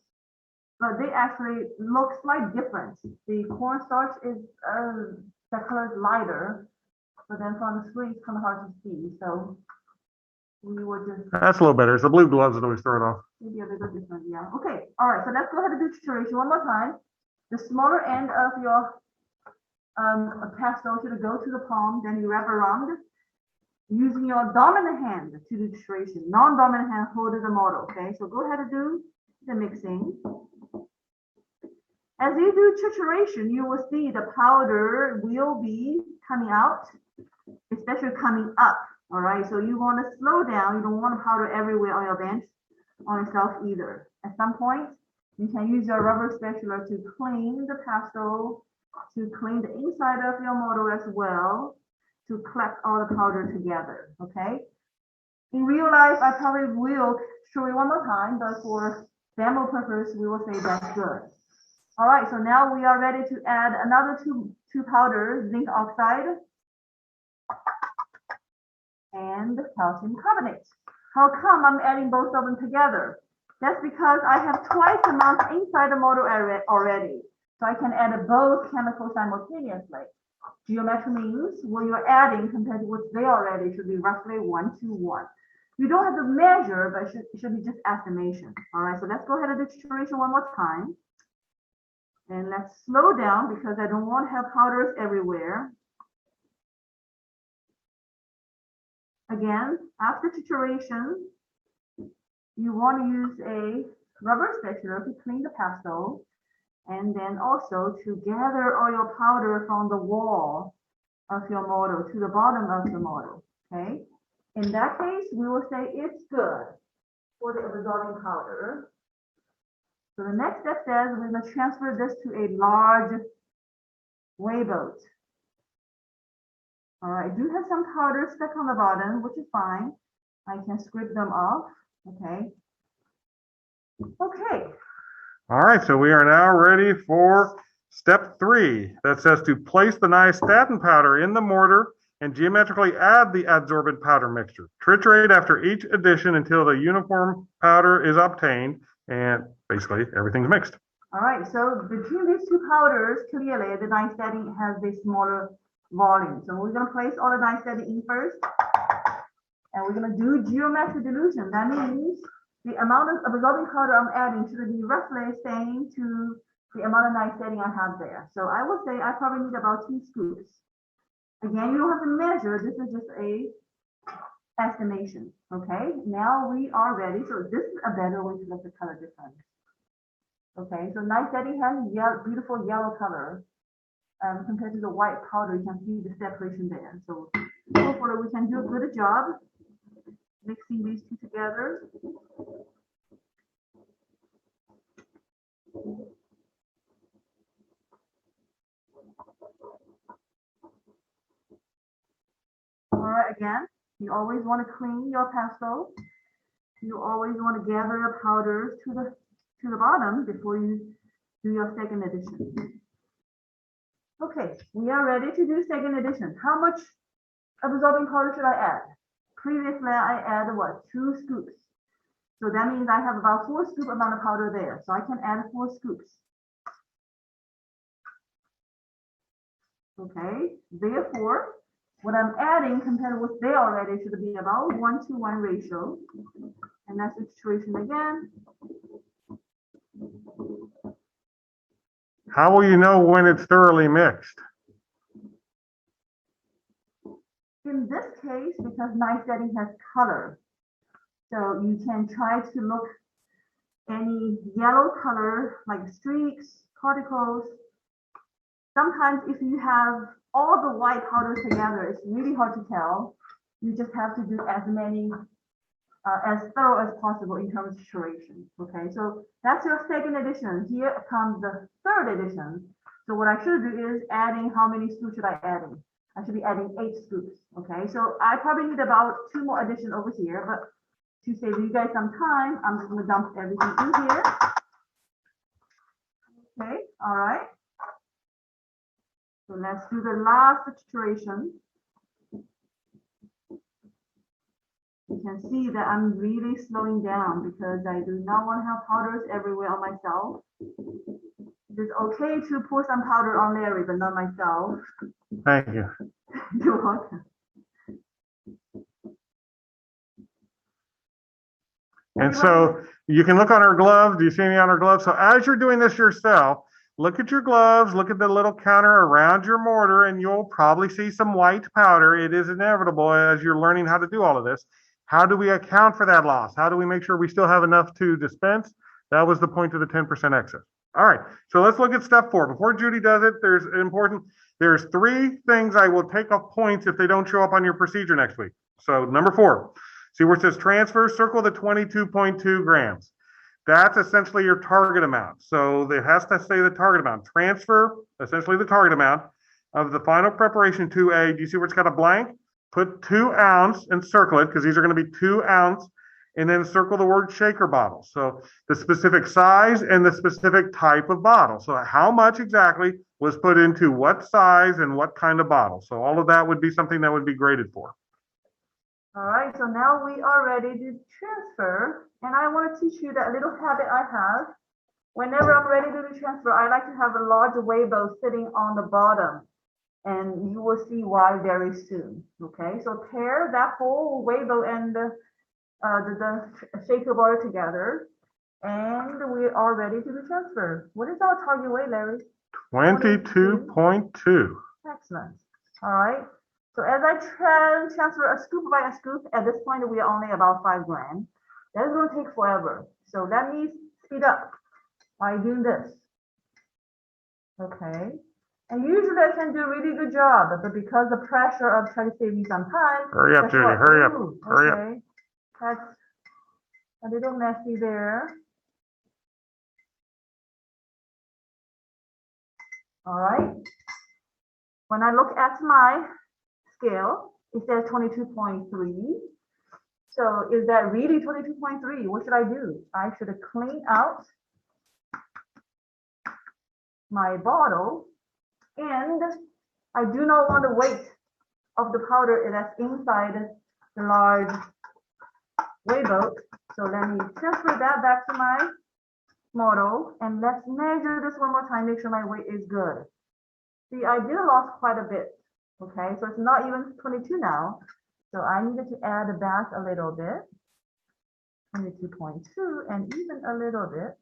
but they actually look slightly different. The cornstarch is the color is lighter, but then from the screen it's kind of hard to see. So we will just. That's a little better. It's the blue gloves that always throw it off. Maybe a little different, yeah. Okay, all right. So let's go ahead and do trituration one more time. The smaller end of your pastel should go to the palm, then you wrap around. Using your dominant hand to do trituration. Non-dominant hand hold the model, okay? So go ahead and do the mixing. As you do trituration, you will see the powder will be coming out, especially coming up, all right? So you want to slow down. You don't want powder everywhere on your bench, on yourself either. At some point, you can use your rubber spatula to clean the pastel, to clean the inside of your model as well, to collect all the powder together, okay? In real life, I probably will show you one more time, but for demo purpose, we will say that's good. All right, so now we are ready to add another two powders, zinc oxide and calcium carbonate. How come I'm adding both of them together? That's because I have twice the amount inside the model already, so I can add both chemicals simultaneously. Geometry means what you're adding compared to what's there already should be roughly 1-to-1. You don't have to measure, but it should be just estimation. All right, so let's go ahead and do trituration one more time. And let's slow down because I don't want to have powders everywhere. Again, after trituration, you want to use a rubber spatula to clean the pastel, and then also to gather all your powder from the wall of your model to the bottom of the model, okay? In that case, we will say it's good for the absorbing powder. So the next step says we're going to transfer this to a large weigh boat. All right, I do have some powder stuck on the bottom, which is fine. I can scrape them off, okay? Okay. All right, so we are now ready for step 3. That says to place the nystatin powder in the mortar and geometrically add the adsorbent powder mixture. Triturate after each addition until the uniform powder is obtained, and basically everything's mixed. All right, so between these two powders, clearly the nystatin has a smaller volume. So we're going to place all the nystatin in first, and we're going to do geometric dilution. That means the amount of absorbing powder I'm adding should be roughly same to the amount of nystatin I have there. So I would say I probably need about 2 scoops. Again, you don't have to measure. This is just a estimation. Okay, now we are ready. So this is a better way to look at color difference. Okay, so nystatin has beautiful yellow color compared to the white powder. You can see the separation there. So hopefully we can do a good job mixing these two together. All right, again, you always want to clean your pastel. You always want to gather your powders to the bottom before you do your second addition. Okay, we are ready to do second addition. How much absorbing powder should I add? Previously, I added what? 2 scoops. So that means I have about 4 scoop amount of powder there. So I can add 4 scoops. Okay, therefore, what I'm adding compared with there already should be about 1-to-1 ratio. And that's the situation again. How will you know when it's thoroughly mixed? In this case, because nystatin has color, so you can try to look any yellow color like streaks, particles. Sometimes if you have all the white powders together, it's really hard to tell. You just have to do as many, as thorough as possible in terms of saturation. Okay, so that's your second addition. Here comes the third addition. So what I should do is adding, how many scoops should I add in? I should be adding 8 scoops. Okay, so I probably need about 2 more additions over here, but to save you guys some time, I'm just going to dump everything in here. Okay, all right. So let's do the last saturation. You can see that I'm really slowing down because I do not want to have powders everywhere on myself. It's okay to pour some powder on Larry, but not myself. Thank you. You're welcome. And so you can look on her gloves. Do you see any on her gloves? So as you're doing this yourself, look at your gloves, look at the little counter around your mortar, and you'll probably see some white powder. It is inevitable as you're learning how to do all of this. How do we account for that loss? How do we make sure we still have enough to dispense? That was the point of the 10% excess. All right, so let's look at step 4. Before Judy does it, there's 3 things I will take off points if they don't show up on your procedure next week. So number 4, see where it says transfer, circle the 22.2 grams. That's essentially your target amount. So it has to say the target amount. Transfer, essentially the target amount of the final preparation to a, do you see where it's got a blank? Put 2 ounce and circle it because these are going to be 2 ounce, and then circle the word shaker bottle. So the specific size and the specific type of bottle. So how much exactly was put into what size and what kind of bottle. So all of that would be something that would be graded for. All right, so now we are ready to transfer. And I want to teach you that little habit I have. Whenever I'm ready to do transfer, I like to have a large weigh bowl sitting on the bottom. And you will see why very soon. Okay, so pair that whole weigh bowl and the shaker bottle together. And we are ready to do transfer. What is our target weight, Larry? 22.2. Excellent. All right. So as I transfer a scoop by a scoop, at this point we are only about 5 grams. That is going to take forever. So that means speed up by doing this. Okay. And usually I can do a really good job, but because the pressure of trying to save me some time. Hurry up, Judy, hurry up, hurry up. Okay. That's a little messy there. All right. When I look at my scale, it says 22.3. So is that really 22.3? What should I do? I should clean out my bottle, and I do not want the weight of the powder that's inside the large weigh boat. So let me transfer that back to my model, and let's measure this one more time, make sure my weight is good. See, I did lose quite a bit. Okay, so it's not even 22 now. So I needed to add back a little bit, 22.2, and even a little bit.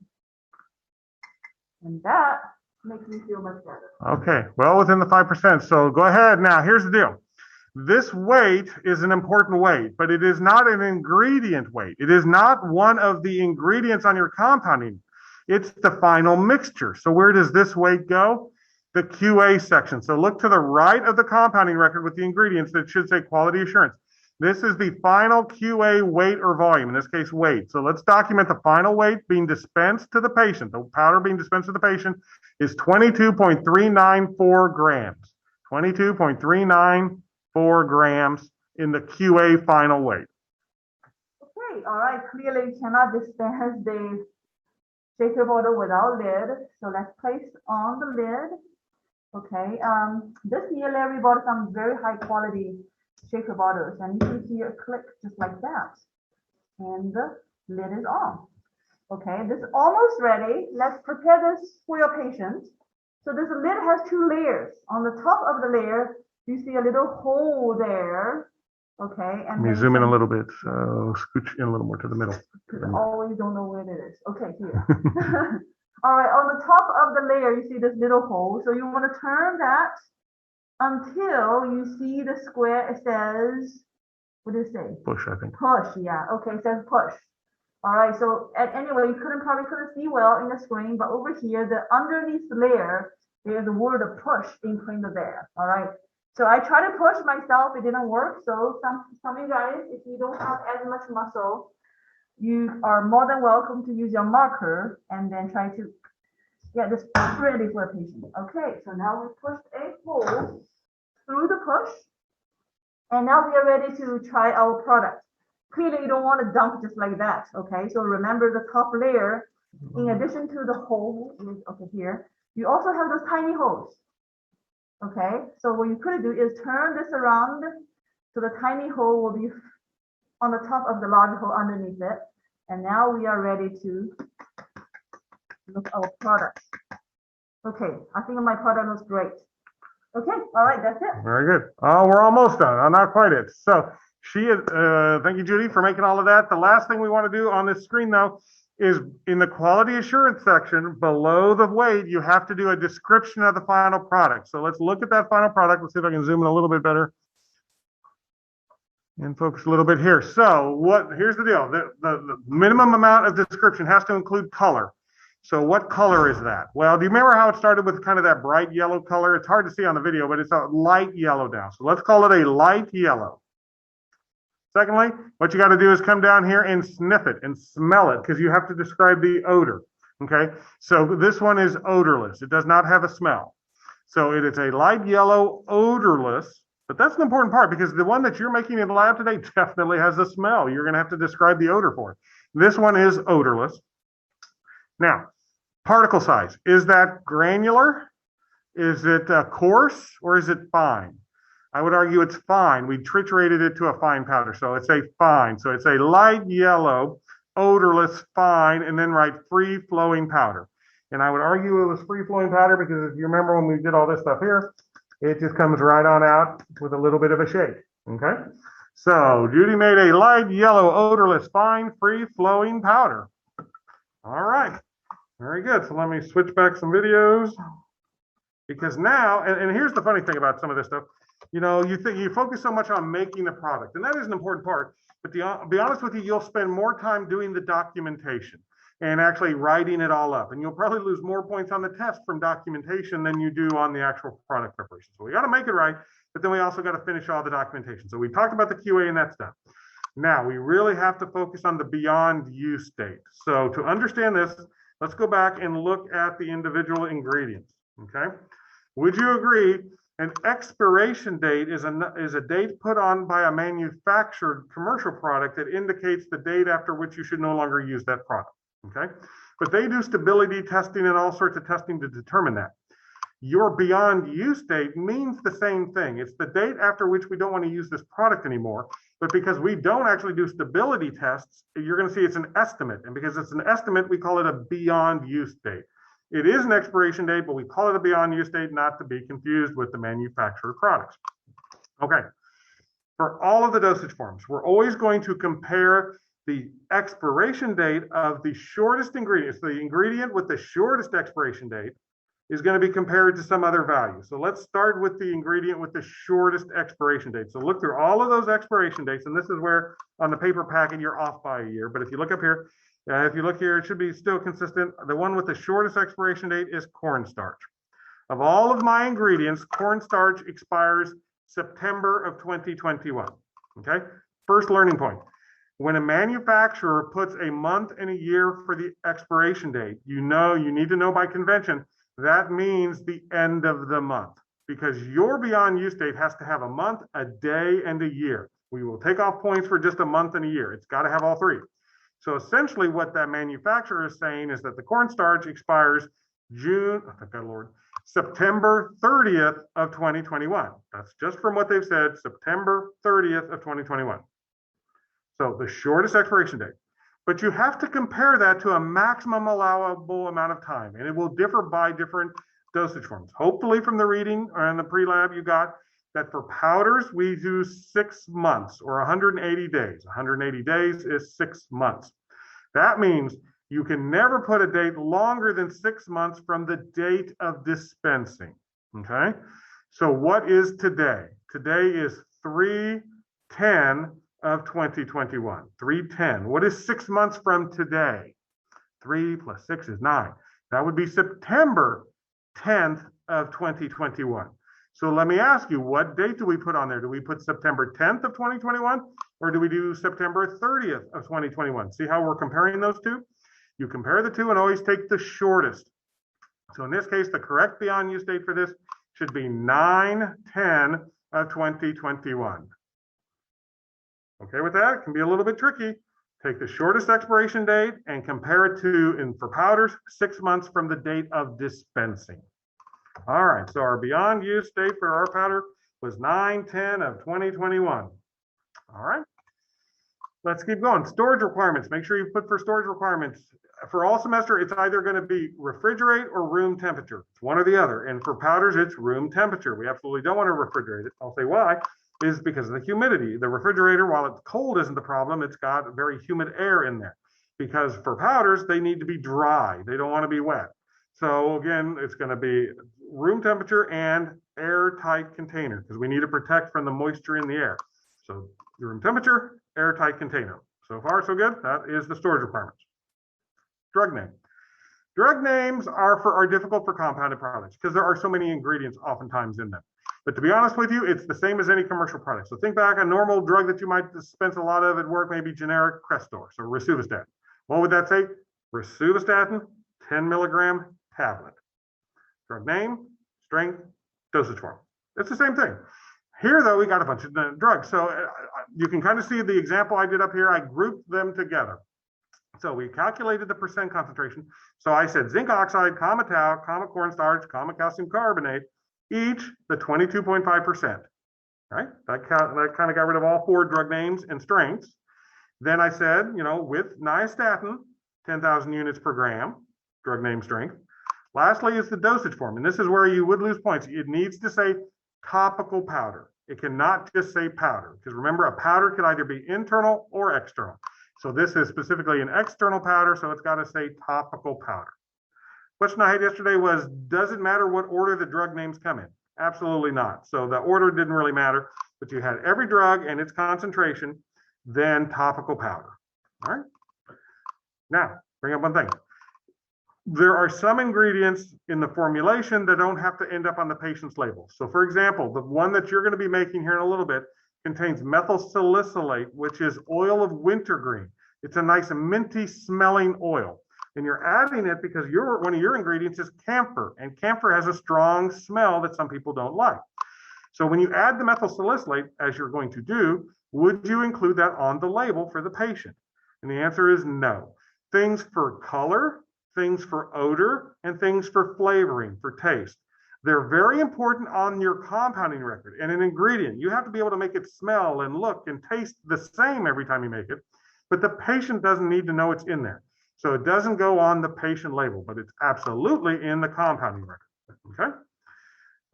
And that makes me feel much better. Okay, well within the 5%. So go ahead now. Here's the deal. This weight is an important weight, but it is not an ingredient weight. It is not one of the ingredients on your compounding. It's the final mixture. So where does this weight go? The QA section. So look to the right of the compounding record with the ingredients that should say quality assurance. This is the final QA weight or volume, in this case weight. So let's document the final weight being dispensed to the patient. The powder being dispensed to the patient is 22.394 grams. 22.394 grams in the QA final weight. Okay, all right. Clearly you cannot dispense the shaker bottle without lid. So let's place on the lid. Okay, this year Larry bought some very high quality shaker bottles, and you can see a click just like that. And the lid is on. Okay, this is almost ready. Let's prepare this for your patient. So this lid has two layers. On the top of the layer, you see a little hole there. Okay, and let me zoom in a little bit. So scooch in a little more to the middle. Because I always don't know where it is. Okay, here. All right, on the top of the layer, you see this little hole. So you want to turn that until you see the square. It says, what does it say? Push, I think. Push, yeah. Okay, it says push. All right, so anyway, you probably couldn't see well in the screen, but over here, the underneath layer, there's a word of push being printed there. All right. So I tried to push myself, it didn't work. So some of you guys, if you don't have as much muscle, you are more than welcome to use your marker and then try to get this ready for a patient. Okay, so now we pushed a hole through the push, and now we are ready to try our product. Clearly, you don't want to dump just like that. Okay, so remember the top layer, in addition to the hole, okay, here, you also have those tiny holes. Okay, so what you could do is turn this around so the tiny hole will be on the top of the large hole underneath it. And now we are ready to look at our product. Okay, I think my product looks great. Okay, all right, that's it. Very good. Oh, we're almost done. Not quite it. So she is, thank you, Judy, for making all of that. The last thing we want to do on this screen, though, is in the quality assurance section below the weight, you have to do a description of the final product. So let's look at that final product. Let's see if I can zoom in a little bit better and focus a little bit here. So here's the deal. The minimum amount of description has to include color. So what color is that? Well, do you remember how it started with kind of that bright yellow color? It's hard to see on the video, but it's a light yellow now. So let's call it a light yellow. Secondly, what you got to do is come down here and sniff it and smell it because you have to describe the odor. Okay, so this one is odorless. It does not have a smell. So it is a light yellow, odorless, but that's an important part because the one that you're making in the lab today definitely has a smell. You're going to have to describe the odor for it. This one is odorless. Now, particle size. Is that granular? Is it coarse or is it fine? I would argue it's fine. We triturated it to a fine powder, so it's a fine. So it's a light yellow, odorless, fine, and then write free-flowing powder. And I would argue it was free-flowing powder because if you remember when we did all this stuff here, it just comes right on out with a little bit of a shake, okay? So Judy made a light yellow, odorless, fine, free-flowing powder. All right, very good. So let me switch back some videos because now, and here's the funny thing about some of this stuff. You know, you focus so much on making the product, and that is an important part. But to be honest with you, you'll spend more time doing the documentation. and actually writing it all up. And you'll probably lose more points on the test from documentation than you do on the actual product preparation. So we got to make it right, but then we also got to finish all the documentation. So we talked about the QA and that's done. Now we really have to focus on the beyond use date. So to understand this, let's go back and look at the individual ingredients, okay? Would you agree an expiration date is a date put on by a manufactured commercial product that indicates the date after which you should no longer use that product, okay? But they do stability testing and all sorts of testing to determine that. Your beyond use date means the same thing. It's the date after which we don't want to use this product anymore, but because we don't actually do stability tests, you're going to see it's an estimate. And because it's an estimate, we call it a beyond use date. It is an expiration date, but we call it a beyond use date, not to be confused with the manufacturer products. Okay. For all of the dosage forms, we're always going to compare the expiration date of the shortest ingredient. So the ingredient with the shortest expiration date is going to be compared to some other value. So let's start with the ingredient with the shortest expiration date. So look through all of those expiration dates, and this is where on the paper packet you're off by a year. But if you look up here, if you look here, it should be still consistent. The one with the shortest expiration date is cornstarch. Of all of my ingredients, cornstarch expires September of 2021. Okay, first learning point. When a manufacturer puts a month and a year for the expiration date, you need to know by convention, that means the end of the month, because your beyond use date has to have a month, a day, and a year. We will take off points for just a month and a year. It's got to have all three. So essentially what that manufacturer is saying is that the cornstarch expires September 30th of 2021. That's just from what they've said, September 30th of 2021. So the shortest expiration date. But you have to compare that to a maximum allowable amount of time, and it will differ by different dosage forms. Hopefully from the reading or in the pre-lab you got that for powders, we do 6 months or 180 days. 180 days is 6 months. That means you can never put a date longer than 6 months from the date of dispensing, okay? So what is today? Today is 3/10 of 2021, 3/10. What is 6 months from today? 3 plus 6 is 9. That would be September 10th of 2021. So let me ask you, what date do we put on there? Do we put September 10th of 2021 or do we do September 30th of 2021? See how we're comparing those two? You compare the two and always take the shortest. So in this case, the correct beyond use date for this should be 9/10 of 2021. Okay with that? It can be a little bit tricky. Take the shortest expiration date and compare it to, and for powders, 6 months from the date of dispensing. All right, so our beyond use date for our powder was 9/10 of 2021. All right, let's keep going. Storage requirements. Make sure you put for storage requirements. For all semester, it's either going to be refrigerate or room temperature. It's one or the other. And for powders, it's room temperature. We absolutely don't want to refrigerate it. I'll say why. Is because of the humidity. The refrigerator, while it's cold, isn't the problem. It's got very humid air in there. Because for powders, they need to be dry. They don't want to be wet. So again, it's going to be room temperature and airtight container because we need to protect from the moisture in the air. So room temperature, airtight container. So far, so good. That is the storage requirements. Drug name. Drug names are difficult for compounded products because there are so many ingredients oftentimes in them. But to be honest with you, it's the same as any commercial product. So think back, a normal drug that you might dispense a lot of at work, maybe generic Crestor, so rosuvastatin. What would that say? Rosuvastatin, 10 milligram tablet. Drug name, strength, dosage form. It's the same thing. Here, though, we got a bunch of drugs. So you can kind of see the example I did up here. I grouped them together. So we calculated the percent concentration. So I said zinc oxide, comma tau, comma cornstarch, comma calcium carbonate, each the 22.5%, right? That kind of got rid of all 4 drug names and strengths. Then I said, with nystatin, 10,000 units per gram, drug name strength. Lastly is the dosage form, and this is where you would lose points. It needs to say topical powder. It cannot just say powder, because remember, a powder could either be internal or external. So this is specifically an external powder, so it's got to say topical powder. Question I had yesterday was, does it matter what order the drug names come in? Absolutely not. So the order didn't really matter, but you had every drug and its concentration, then topical powder. All right. Now, bring up one thing. There are some ingredients in the formulation that don't have to end up on the patient's label. So for example, the one that you're going to be making here in a little bit contains methyl salicylate, which is oil of wintergreen. It's a nice minty smelling oil. And you're adding it because one of your ingredients is camphor, and camphor has a strong smell that some people don't like. So when you add the methyl salicylate, as you're going to do, would you include that on the label for the patient? And the answer is no. Things for color, things for odor, and things for flavoring, for taste. They're very important on your compounding record. And an ingredient, you have to be able to make it smell and look and taste the same every time you make it, but the patient doesn't need to know it's in there. So it doesn't go on the patient label, but it's absolutely in the compounding record, okay?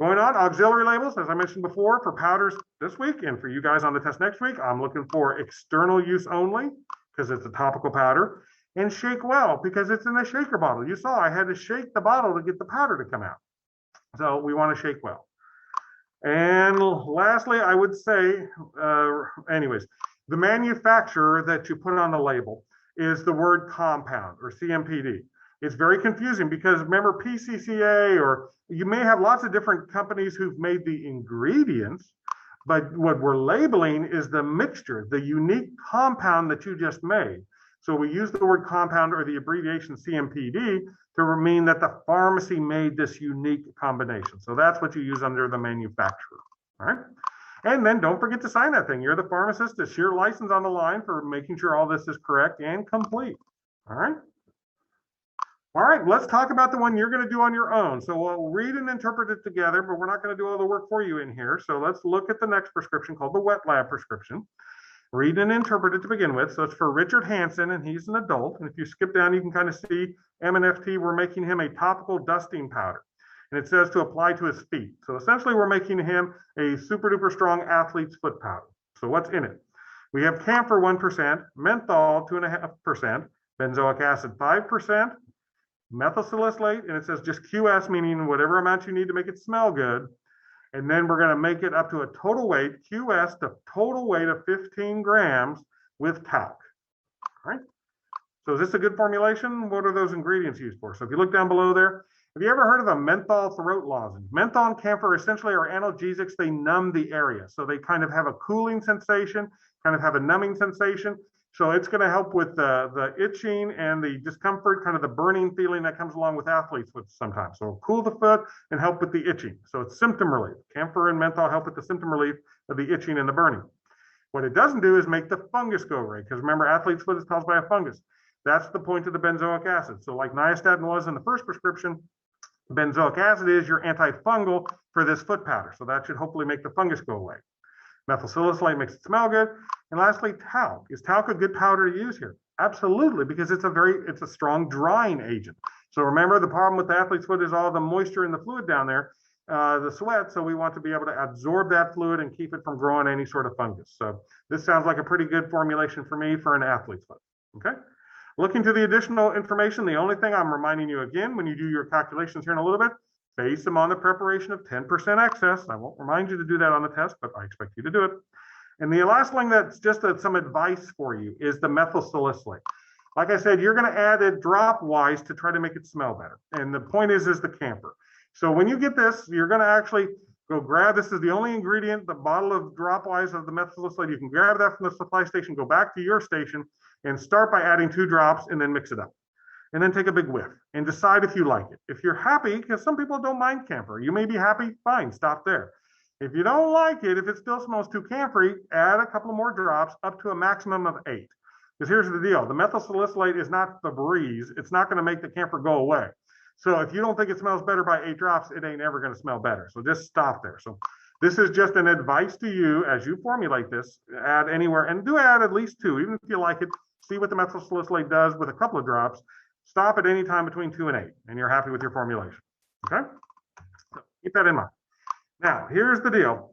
Going on, auxiliary labels, as I mentioned before, for powders this week and for you guys on the test next week, I'm looking for external use only because it's a topical powder, and shake well because it's in a shaker bottle. You saw I had to shake the bottle to get the powder to come out. So we want to shake well. And lastly, I would say, anyways, the manufacturer that you put on the label is the word compound or CMPD. It's very confusing because remember PCCA, or you may have lots of different companies who've made the ingredients, but what we're labeling is the mixture, the unique compound that you just made. So we use the word compound or the abbreviation CMPD to mean that the pharmacy made this unique combination. So that's what you use under the manufacturer, all right? And then don't forget to sign that thing. You're the pharmacist, it's your license on the line for making sure all this is correct and complete, all right? All right, let's talk about the one you're gonna do on your own. So we'll read and interpret it together, but we're not gonna do all the work for you in here. So let's look at the next prescription called the wet lab prescription. Read and interpret it to begin with. So it's for Richard Hansen, and he's an adult. And if you skip down, you can kind of see M&FT, we're making him a topical dusting powder. And it says to apply to his feet. So essentially we're making him a super duper strong athlete's foot powder. So what's in it? We have camphor 1%, menthol 2.5%, benzoic acid 5%, methyl salicylate, and it says just QS, meaning whatever amount you need to make it smell good. And then we're going to make it up to a total weight, QS, the total weight of 15 grams with talc. All right. So is this a good formulation? What are those ingredients used for? So if you look down below there, have you ever heard of a menthol throat lozenge? Menthol and camphor essentially are analgesics. They numb the area. So they kind of have a cooling sensation, kind of have a numbing sensation. So it's going to help with the itching and the discomfort, kind of the burning feeling that comes along with athletes with sometimes. So cool the foot and help with the itching. So it's symptom relief. Camphor and menthol help with the symptom relief of the itching and the burning. What it doesn't do is make the fungus go away, because remember, athlete's foot is caused by a fungus. That's the point of the benzoic acid. So like nystatin was in the first prescription, benzoic acid is your antifungal for this foot powder. So that should hopefully make the fungus go away. Methyl salicylate makes it smell good. And lastly, talc. Is talc a good powder to use here? Absolutely, because it's a strong drying agent. So remember, the problem with the athlete's foot is all the moisture in the fluid down there, the sweat. So we want to be able to absorb that fluid and keep it from growing any sort of fungus. So this sounds like a pretty good formulation for me for an athlete's foot. Okay. Looking to the additional information, the only thing I'm reminding you again, when you do your calculations here in a little bit, base them on the preparation of 10% excess. I won't remind you to do that on the test, but I expect you to do it. And the last thing that's just some advice for you is the methyl salicylate. Like I said, you're going to add it drop-wise to try to make it smell better. And the point is the camphor. So when you get this, you're going to actually go grab, this is the only ingredient, the bottle of drop-wise of the methyl salicylate. You can grab that from the supply station, go back to your station, and start by adding 2 drops and then mix it up. And then take a big whiff and decide if you like it. If you're happy, because some people don't mind camphor, you may be happy, fine, stop there. If you don't like it, if it still smells too camphory, add a couple more drops up to a maximum of 8. Because here's the deal, the methyl salicylate is not the breeze. It's not going to make the camphor go away. So if you don't think it smells better by 8 drops, it ain't ever going to smell better. So just stop there. So this is just an advice to you as you formulate this. Add anywhere, and do add at least 2, even if you like it. See what the methyl salicylate does with a couple of drops. Stop at any time between 2 and 8, and you're happy with your formulation. Okay? So keep that in mind. Now, here's the deal.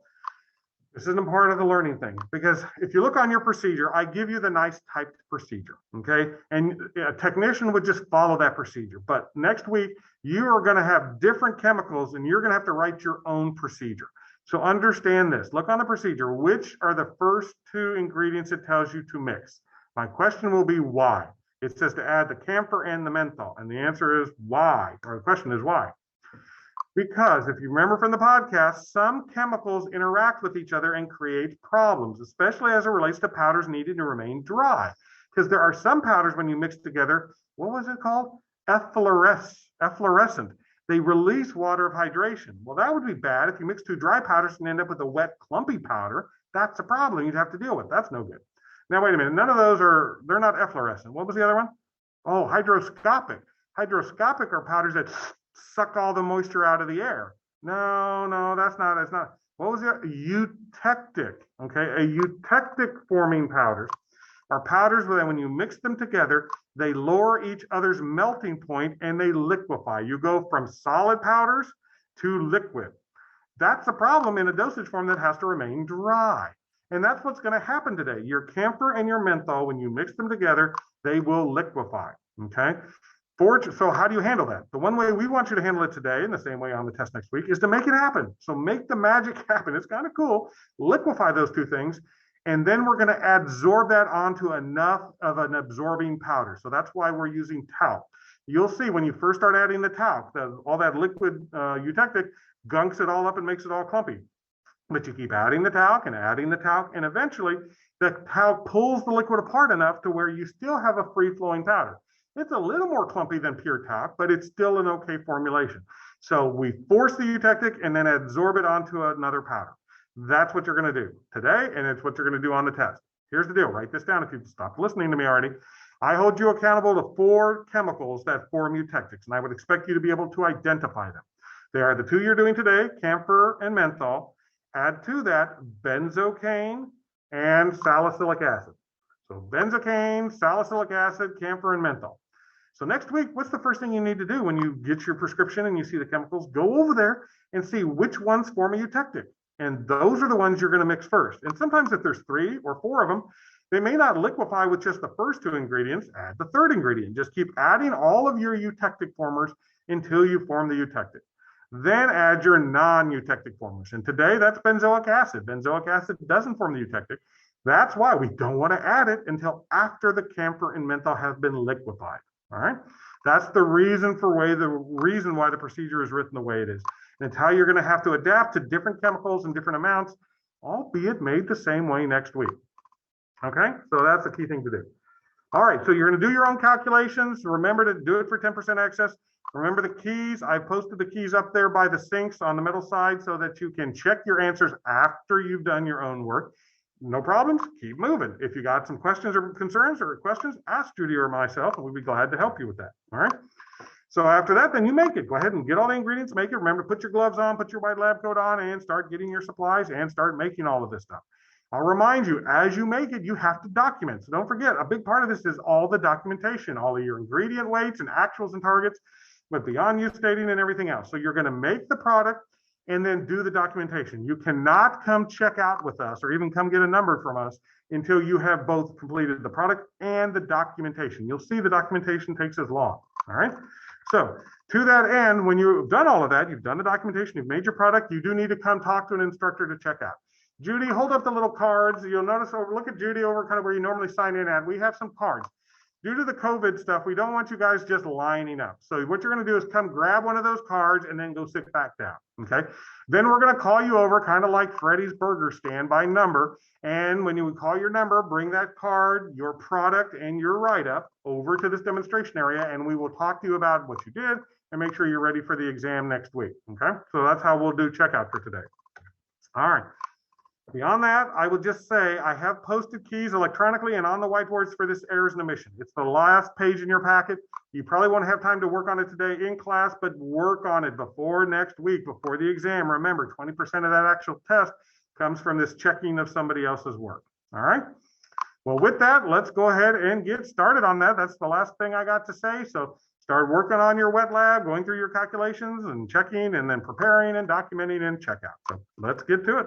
This isn't part of the learning thing, because if you look on your procedure, I give you the nice typed procedure, okay? And a technician would just follow that procedure. But next week, you are going to have different chemicals, and you're going to have to write your own procedure. So understand this. Look on the procedure. Which are the first 2 ingredients it tells you to mix? My question will be why? It says to add the camphor and the menthol. And the answer is why, or the question is why. Because if you remember from the podcast, some chemicals interact with each other and create problems, especially as it relates to powders needing to remain dry. Because there are some powders when you mix together, what was it called? Efflorescent. They release water of hydration. Well, that would be bad if you mix two dry powders and end up with a wet, clumpy powder. That's a problem you'd have to deal with. That's no good. Now, wait a minute. None of those they're not efflorescent. What was the other one? Oh, hygroscopic. Hygroscopic are powders that suck all the moisture out of the air. No, that's not. What was the eutectic? Okay, a eutectic forming powders are powders that when you mix them together, they lower each other's melting point and they liquefy. You go from solid powders to liquid. That's a problem in a dosage form that has to remain dry. And that's what's going to happen today. Your camphor and your menthol, when you mix them together, they will liquefy. Okay. So how do you handle that? The one way we want you to handle it today, in the same way on the test next week, is to make it happen. So make the magic happen. It's kind of cool. Liquefy those two things. And then we're going to absorb that onto enough of an absorbing powder. So that's why we're using talc. You'll see when you first start adding the talc, all that liquid eutectic gunks it all up and makes it all clumpy. But you keep adding the talc, and eventually the talc pulls the liquid apart enough to where you still have a free-flowing powder. It's a little more clumpy than pure talc, but it's still an okay formulation. So we force the eutectic and then absorb it onto another powder. That's what you're going to do today, and it's what you're going to do on the test. Here's the deal. Write this down if you've stopped listening to me already. I hold you accountable to 4 chemicals that form eutectics, and I would expect you to be able to identify them. They are the 2 you're doing today, camphor and menthol. Add to that benzocaine and salicylic acid. So benzocaine, salicylic acid, camphor, and menthol. So next week, what's the first thing you need to do when you get your prescription and you see the chemicals? Go over there and see which ones form a eutectic. And those are the ones you're going to mix first. And sometimes if there's 3 or 4 of them, they may not liquefy with just the first 2 ingredients. Add the 3rd ingredient. Just keep adding all of your eutectic formers until you form the eutectic. Then add your non-eutectic formers. And today that's benzoic acid. Benzoic acid doesn't form the eutectic. That's why we don't want to add it until after the camphor and menthol have been liquefied. All right. That's the reason why the procedure is written the way it is. And it's how you're going to have to adapt to different chemicals and different amounts, albeit made the same way next week. Okay. So that's the key thing to do. All right. So you're going to do your own calculations. Remember to do it for 10% excess. Remember the keys. I posted the keys up there by the sinks on the middle side so that you can check your answers after you've done your own work. No problems, keep moving. If you got some questions or concerns or questions, ask Judy or myself, and we'd be glad to help you with that. All right. So after that, then you make it. Go ahead and get all the ingredients, make it. Remember, put your gloves on, put your white lab coat on, and start getting your supplies and start making all of this stuff. I'll remind you, as you make it, you have to document. So don't forget, a big part of this is all the documentation, all of your ingredient weights and actuals and targets, but beyond use stating and everything else. So you're going to make the product and then do the documentation. You cannot come check out with us or even come get a number from us until you have both completed the product and the documentation. You'll see the documentation takes as long. All right. So to that end, when you've done all of that, you've done the documentation, you've made your product, you do need to come talk to an instructor to check out. Judy, hold up the little cards. You'll notice over, look at Judy over kind of where you normally sign in at. We have some cards. Due to the COVID stuff, we don't want you guys just lining up. So what you're going to do is come grab one of those cards and then go sit back down. Okay. Then we're going to call you over kind of like Freddy's Burger Stand by number. And when you call your number, bring that card, your product, and your write-up over to this demonstration area. And we will talk to you about what you did and make sure you're ready for the exam next week. Okay. So that's how we'll do checkout for today. All right. Beyond that, I would just say I have posted keys electronically and on the whiteboards for this errors and omission. It's the last page in your packet. You probably won't have time to work on it today in class, but work on it before next week, before the exam. Remember, 20% of that actual test comes from this checking of somebody else's work. All right. Well, with that, let's go ahead and get started on that. That's the last thing I got to say. So start working on your wet lab, going through your calculations and checking and then preparing and documenting and checkout. So let's get to it.